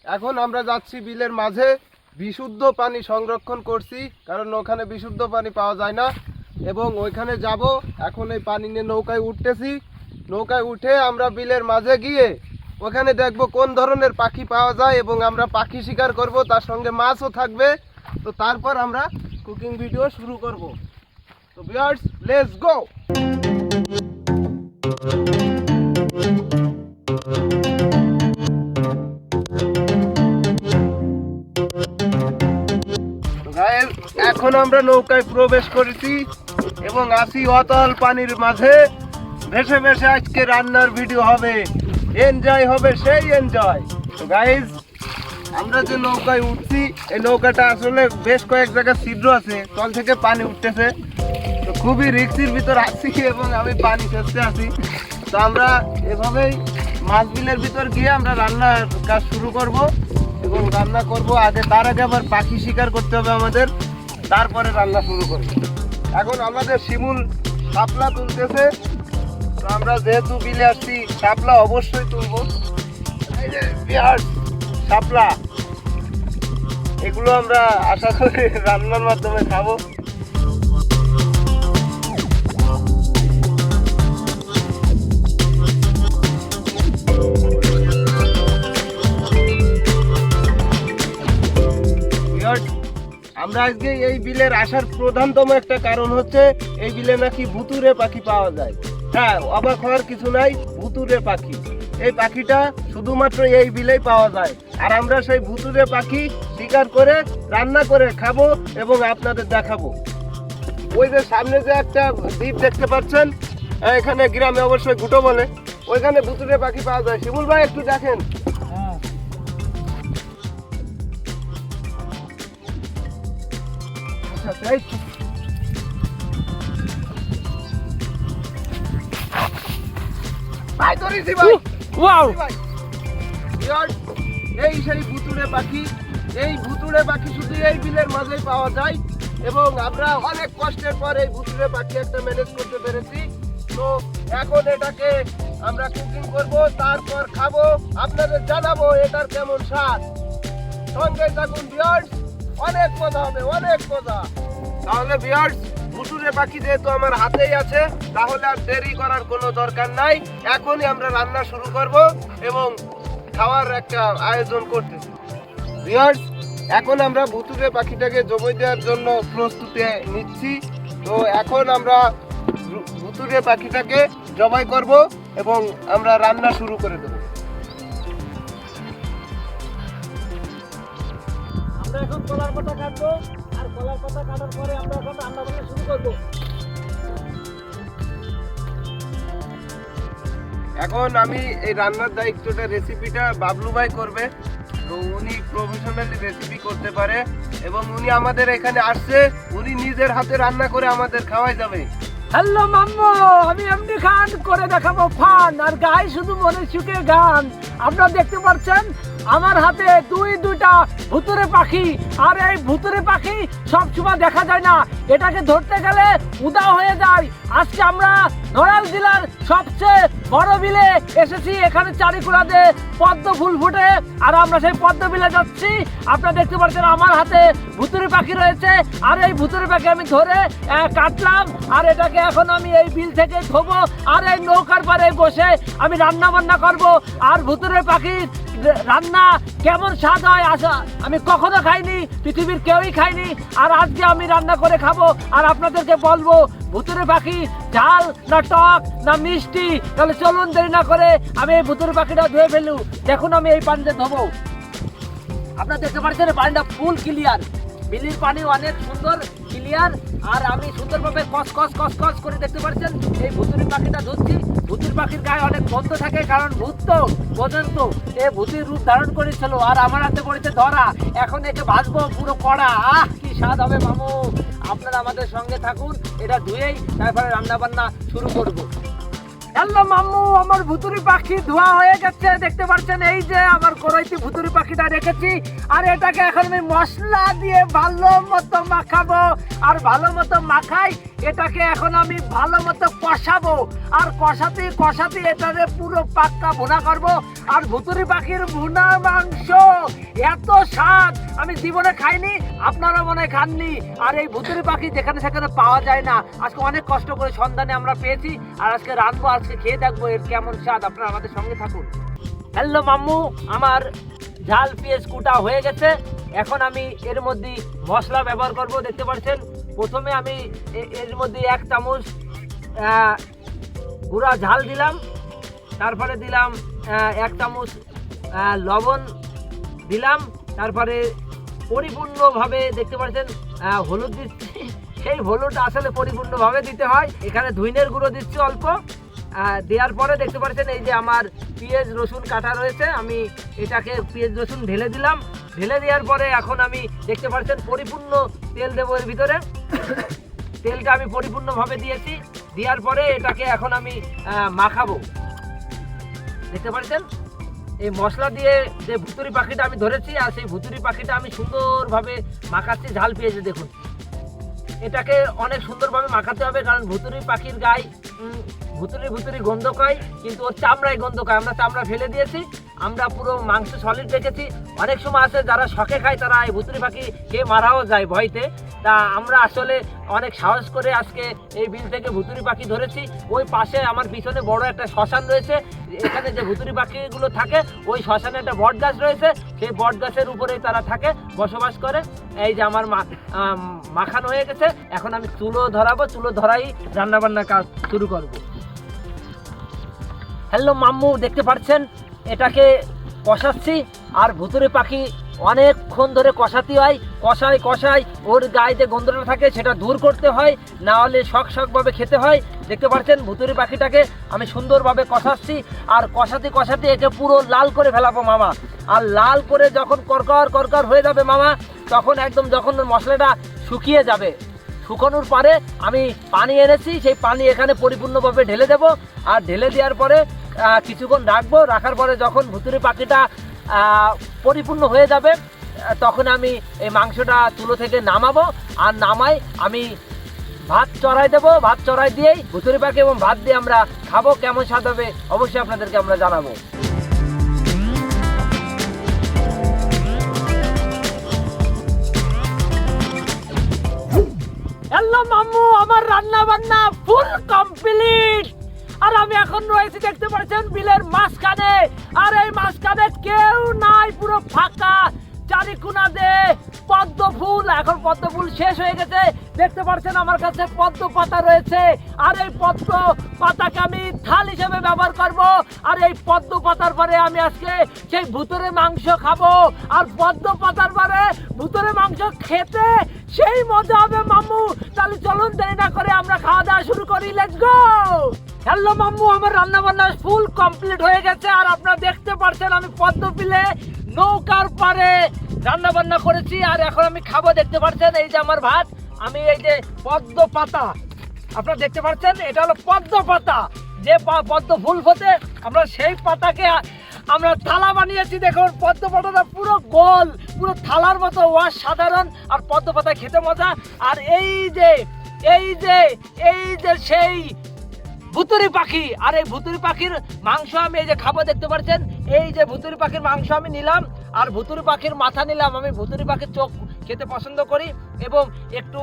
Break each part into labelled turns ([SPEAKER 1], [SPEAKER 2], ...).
[SPEAKER 1] এখন আমরা যাচ্ছি বিলের মাঝে, বিশুদ্ধ পানি সংরক্ষণ করছি, কারণ ওখানে বিশুদ্ধ পানি পাওয়া যায় না। এবং ওইখানে যাব। এখন এই পানি নিয়ে নৌকায় উঠতেছি। নৌকায় উঠে আমরা বিলের মাঝে গিয়ে ওখানে দেখব কোন ধরনের পাখি পাওয়া যায় এবং আমরা পাখি শিকার করব, তার সঙ্গে মাছও থাকবে। তো তারপর আমরা কুকিং ভিডিও শুরু করব। তো ভিউয়ার্স, লেটস গো। এখন আমরা নৌকায় প্রবেশ করেছি এবং আছি অতল পানির মাঝে। ভেসে ভেসে আজকে রান্নার ভিডিও হবে, এনজয় হবে, সেই এনজয়। তো গাইজ, আমরা যে নৌকায় উঠছি, এই নৌকাটা আসলে বেশ কয়েক জায়গায় ছিদ্র আছে, তল থেকে পানি উঠতেছে। তো খুবই রিস্কের ভিতর আছি এবং আমি পানি সেচতে আছি। তো আমরা এভাবেই মাছ বিলের ভিতর গিয়ে আমরা রান্নার কাজ শুরু করব এবং রান্না করব। তার আগে আবার পাখি শিকার করতে হবে আমাদের, তারপরে রান্না শুরু করব। এখন আমাদের শিমুল শাপলা তুলতেছে। তো আমরা যেহেতু বিলে আসছি, শাপলা অবশ্যই তুলবো। এই যে বিহার শাপলা, এগুলো আমরা আশা করি রান্নার মাধ্যমে খাবো। আমরা আজকে এই বিলের আসার প্রধানতম একটা কারণ হচ্ছে এই বিলে নাকি ভুতুরে পাখি পাওয়া যায়। হ্যাঁ, অবাক হওয়ার কিছু নাই, ভুতুরে পাখি। এই পাখিটা শুধুমাত্র এই বিলেই পাওয়া যায়। আর আমরা সেই ভুতুরে পাখি শিকার করে রান্না করে খাবো এবং আপনাদের দেখাবো। ওই যে সামনে যে একটা দ্বীপ দেখতে পাচ্ছেন, এখানে গ্রামে অবশ্যই গুটো বলে, ওইখানে ভুতুরে পাখি পাওয়া যায়। শিমুল ভাই, একটু দেখেন। এই সেই ভুতুরে পাখি। এই ভুতুরে পাখি শুধু এই বিলের মাঝেই পাওয়া যায় এবং আমরা অনেক কষ্টের পর এই ভুতুরে পাখি একটা ম্যানেজ করতে পেরেছি। তো এখন এটাকে আমরা কুকিং করব, তারপর খাবো, আপনাদের জানাবো এটার কেমন স্বাদ। সঙ্গে থাকুন ভিউয়ার্স, অনেক মজা হবে, অনেক মজা। তাহলে ভিউয়ার্স, ভুতুরে পাখি যেহেতু আমার হাতেই আছে, তাহলে আর দেরি করার কোনো দরকার নাই। এখনই আমরা রান্না শুরু করব এবং খাওয়ার একটা আয়োজন করতেছি। ভিউয়ার্স, এখন আমরা ভুতুরে পাখিটাকে জবাই দেওয়ার জন্য প্রস্তুতি নিচ্ছি। তো এখন আমরা ভুতুরে পাখিটাকে জবাই করব এবং আমরা রান্না শুরু করে দেব।
[SPEAKER 2] আমরা এখন কলার পাতা কাটবো, আর কলার পাতা কাটার পরে আমরা এখন রান্না বান্না শুরু করবো।
[SPEAKER 1] এখন আমি এই রান্নার দায়িত্বটা, রেসিপিটা বাবলু ভাই করবে। তো উনি প্রফেশনালি রেসিপি করতে পারে এবং উনি আমাদের এখানে আসছে, উনি নিজের হাতে রান্না করে আমাদের খাওয়াই যাবে।
[SPEAKER 2] হ্যালো মাম্মু, আমি এমনি খান করে দেখাবো ফান, আর গায়ে শুধু মনে সুখে গান। আপনারা দেখতে পাচ্ছেন আমার হাতে দুইটা ভুতুরে পাখি। আর এই ভুতুরে পাখি সব সময় দেখা যায় না, এটাকে ধরতে গেলে উদা হয়ে যায়। আজকে আমরা নড়াইল জেলার সবচেয়ে বড় বিলে এসেছি। এখানে চারিকুড়াতে পদ্ম ফুল ফুটে, আর আমরা সেই পদ্ম বিলে যাচ্ছি। আপনারা দেখতে পাচ্ছেন আমার হাতে ভুতুরে পাখি রয়েছে, আর এই ভুতুরে পাখি আমি ধরে কাটলাম। আর এটাকে এখন আমি এই বিল থেকে ধোবো, আর এই নৌকার পাড়ে বসে আমি রান্না বান্না করবো। আর ভুতুরে পাখির রান্না কেমন স্বাদ হয় আসা আমি কখনো খাইনি, পৃথিবীর কেউই খাইনি। আর আজকে আমি রান্না করে খাবো আর আপনাদেরকে বলবো ভুতুরে পাখি ঝাল না টক না মিষ্টি। তাহলে চলুন দেরি না করে আমি এই ভুতুরে পাখিটা ধুয়ে ফেলু। দেখুন আমি এই পানিতে ধোবো। আপনারা দেখতে পাচ্ছেন পানিটা ফুল ক্লিয়ার, বিলির পানি অনেক সুন্দর ক্লিয়ার। আর আমি সুন্দরভাবে কস কস কস কস করে দেখতে পাচ্ছেন এই ভুতুরি পাখিটা ধরছি। ভুতুর পাখির গায়ে অনেক গন্ধ থাকে, কারণ ভূত তো বোঝেন তো, এ ভূতির রূপ ধারণ করেছিল। আর আমার হাতে পড়েছে ধরা, এখন একে ভাজবো পুরো কড়া। কি স্বাদ হবে মামু, আপনারা আমাদের সঙ্গে থাকুন। এটা ধুয়েই তারপরে রান্না বান্না শুরু করব। হ্যালো মাম্মু, আমার ভুতুরি পাখি ধোয়া হয়ে গেছে। দেখতে পাচ্ছেন এই যে আমার কড়াইতে ভুতুরি পাখিটা রেখেছি। আর এটাকে এখন আমি মশলা দিয়ে ভালো মতো মাখাবো। আর ভালো মতো মাখাই এটাকে এখন আমি ভালো মতো কষাবো। আর কষাতে কষাতে এটাকে পুরো পাক্কা ভুনা করবো। আর ভুতুরি পাখির ভুনা মাংস এত স্বাদ আমি জীবনে খাইনি, আপনারা মনে হয় খাননি। আর এই ভুতুড়ি পাখি যেখানে সেখানে পাওয়া যায় না, আজকে অনেক কষ্ট করে সন্ধানে আমরা পেয়েছি। আর আজকে রাঁধবো, আজকে খেয়ে দেখবো এর কেমন স্বাদ। আপনারা আমাদের সঙ্গে থাকুন। হ্যালো মাম্মু, আমার ঝাল পেঁয়াজ কুটা হয়ে গেছে। এখন আমি এর মধ্যে মশলা ব্যবহার করব। দেখতে পাচ্ছেন প্রথমে আমি এর মধ্যে 1 চামচ গুঁড়া ঝাল দিলাম, তারপরে দিলাম 1 চামচ লবণ দিলাম, তারপরে পরিপূর্ণভাবে দেখতে পাচ্ছেন হলুদ দিচ্ছি। সেই হলুদ আসলে পরিপূর্ণভাবে দিতে হয়। এখানে ধইনের গুঁড়ো দিচ্ছি অল্প। দেওয়ার পরে দেখতে পাচ্ছেন এই যে আমার পেঁয়াজ রসুন কাটা রয়েছে, আমি এটাকে পেঁয়াজ রসুন ঢেলে দিলাম। ঢেলে দেওয়ার পরে এখন আমি দেখতে পাচ্ছেন পরিপূর্ণ তেল দেবো এর ভিতরে। তেলটা আমি পরিপূর্ণভাবে দিয়েছি। দেওয়ার পরে এটাকে এখন আমি মাখাবো। দেখতে পাচ্ছেন এই মশলা দিয়ে যে ভুতুড়ি পাখিটা আমি ধরেছি, আর সেই ভুতুড়ি পাখিটা আমি সুন্দরভাবে মাখাচ্ছি ঝাল পেঁয়াজে। দেখুন, এটাকে অনেক সুন্দরভাবে মাখাতে হবে, কারণ ভুতুড়ি পাখির গায়ে ভুতুড়ি গন্ধ পায়, কিন্তু ওর চামড়ায় গন্ধ পায়। আমরা চামড়া ফেলে দিয়েছি, আমরা পুরো মাংস সলিড রেখেছি। অনেক সময় আছে যারা শখে খায়, তারা এই ভুতুড়ি পাখি খেয়ে মারাও যায় ভয়তে। তা আমরা আসলে অনেক সাহস করে আজকে এই বিল থেকে ভুতুড়ি পাখি ধরেছি। ওই পাশে আমার পিছনে বড় একটা শ্মশান রয়েছে, এখানে যে ভুতুড়ি পাখিগুলো থাকে ওই শ্মশানে একটা বট গাছ রয়েছে, সেই বট গাছের উপরেই তারা থাকে, বসবাস করে। এই যে আমার মাখানো হয়ে গেছে, এখন আমি চুলো ধরাবো, চুলো ধরাই রান্নাবান্নার কাজ শুরু করবো। হ্যালো মাম্মু, দেখতে পাচ্ছেন এটাকে কষাচ্ছি। আর ভুতুড়ি পাখি অনেকক্ষণ ধরে কষাতে হয়, কষাই ওর গায়ে যে গন্ধটা থাকে সেটা দূর করতে হয়, না হলে শকভাবে খেতে হয়। দেখতে পাচ্ছেন ভুতুড়ি পাখিটাকে আমি সুন্দরভাবে কষাচ্ছি। আর কষাতে একে পুরো লাল করে ফেলাবো মামা। আর লাল করে যখন করকর হয়ে যাবে মামা, তখন একদম যখন মশলাটা শুকিয়ে যাবে, শুকানোর পরে আমি পানি এনেছি, সেই পানি এখানে পরিপূর্ণভাবে ঢেলে দেব। আর ঢেলে দেওয়ার পরে কিছুক্ষণ রাখবো। রাখার পরে যখন ভুতুড়ি পাখিটা পরিপূর্ণ হয়ে যাবে, তখন আমি এই মাংসটা চুলো থেকে নামাবো। আর নামাই আমি ভাত চড়াই দেবো। ভাত চড়াই দিয়েই ভুতুড়ি পাখি এবং ভাত দিয়ে আমরা খাবো। কেমন স্বাদ হবে অবশ্যই আপনাদেরকে আমরা জানাবো। হ্যালো মাম্মু, আমার রান্না বান্না ফুল কমপ্লিট। আর আমি এখন রয়েছি, দেখতে পাচ্ছেন, বিলের মাঝখানে। আর এই মাঝখানে কেউ নাই, পুরো ফাঁকা। চারিকোনা দে পদ্ম ফুল। এখন পদ্ম ফুল শেষ হয়ে গেছে। দেখতে পাচ্ছেন আমার কাছে পদ্ম পাতা রয়েছে। আর এই পদ্ম পাতাকে আমি থাল হিসেবে ব্যবহার করব। আর এই পদ্ম পাতার পরে আমি আজকে সেই ভুতুড়ে মাংস খাবো। আর পদ্ম পাতার পরে ভুতুড়ে মাংস খেতে সেই মজা হবে মাম্মু। তাহলে চলুন দেরি না করে আমরা খাওয়া দাওয়া শুরু করি। Let's go. হ্যালো মাম্মু, আমার রান্না বান্না ফুল কমপ্লিট হয়ে গেছে। আর আপনারা দেখতে পাচ্ছেন আমি পদ্ম বিলে নৌকার পারে রান্না বান্না করেছি। আর এখন আমি খাবো। দেখতে পাচ্ছেন এই যে আমার ভাত, আমি এই যে পদ্ম পাতা, আপনারা দেখতে পাচ্ছেন এটা হলো পদ্ম পাতা। যে পদ্ম ফুল ফোটে, আমরা সেই পাতাকে আমরা থালা বানিয়েছি। দেখুন পদ্ম পাতাটা পুরো গোল, পুরো থালার মতো অসাধারণ। আর পদ্ম পাতা খেতে মজা। আর এই যে সেই ভুতুড়ি পাখি, আর এই ভুতুড়ি পাখির মাংস আমি এই যে খাবো। দেখতে পাচ্ছেন এই যে ভুতুড়ি পাখির মাংস আমি নিলাম, আর ভুতুড়ি পাখির মাথা নিলাম। আমি ভুতুড়ি পাখির চোখ খেতে পছন্দ করি এবং একটু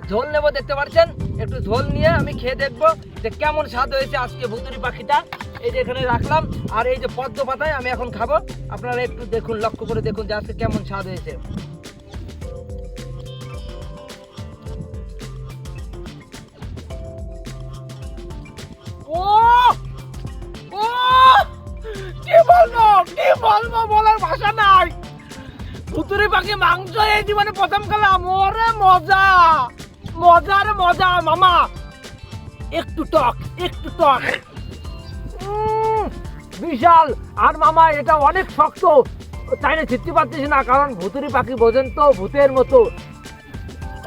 [SPEAKER 2] ঝোল নেব। দেখতে পাচ্ছেন একটু ঝোল নিয়ে আমি খেয়ে দেখবো যে কেমন স্বাদ হয়েছে আজকে ভুতুড়ি পাখিটা। এই যে এখানে রাখলাম, আর এই যে পদ্ম পাতায় আমি এখন খাবো। আপনারা একটু দেখুন, লক্ষ্য করে দেখুন যে আজকে কেমন স্বাদ হয়েছে। কি বলবো বলার ভাষা নাই। ভুতুড়ি পাখি মাংস এই জীবনে প্রথম খেলাম। ওরে মজা মামা। একটু টক বিশাল। আর মামা এটা অনেক শক্ত, চাইলে ছিটতে পারছিস না, কারণ ভুতুড়ি পাখি বোঝেন তো, ভূতের মতো।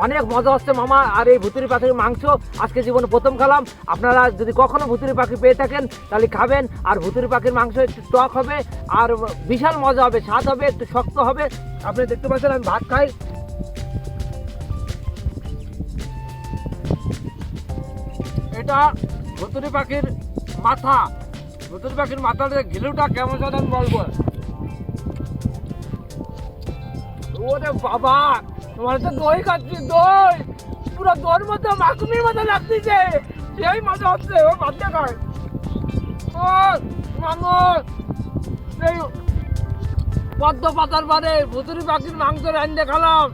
[SPEAKER 2] অনেক মজা হচ্ছে মামা। আর এই ভুতুড়ি পাখির মাংস আজকে জীবনে প্রথম খেলাম। আপনারা যদি কখনো ভুতুড়ি পাখি পেয়ে থাকেন তাহলে খাবেন। আর ভুতুড়ি পাখির মাংস একটু টক হবে, আর বিশাল মজা হবে, স্বাদ হবে, একটু শক্ত হবে। আপনি দেখতে পাচ্ছেন আমি ভাত খাই। এটা ভুতুড়ি পাখির মাথা। ভুতুড়ি পাখির মাথার যে ঘিলুটা কেমন আমি বলবো। ওরে বাবা, তোমার তো দই খাচ্ছি, দই পুরো দইয়ের মতো মাখুমির মতো লাগতেছে, সেই মজা হচ্ছে। ও বাচ্চা খায়, ও মামু এই পদ্ম পাতার বারে ভুতুরি পাখির মাংস রান্ধে খেলাম,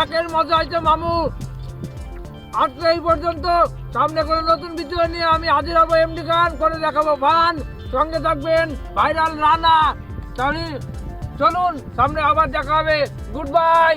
[SPEAKER 2] একের মজা হয়েছে মামু। আজকে এই পর্যন্ত, সামনে কোনো নতুন ভিডিও নিয়ে আমি হাজির হবো। এমডি খান করে দেখাবো ফান, সঙ্গে থাকবেন ভাইরাল রানা। তাহলে চলুন, সামনে আবার দেখা হবে। Good bye.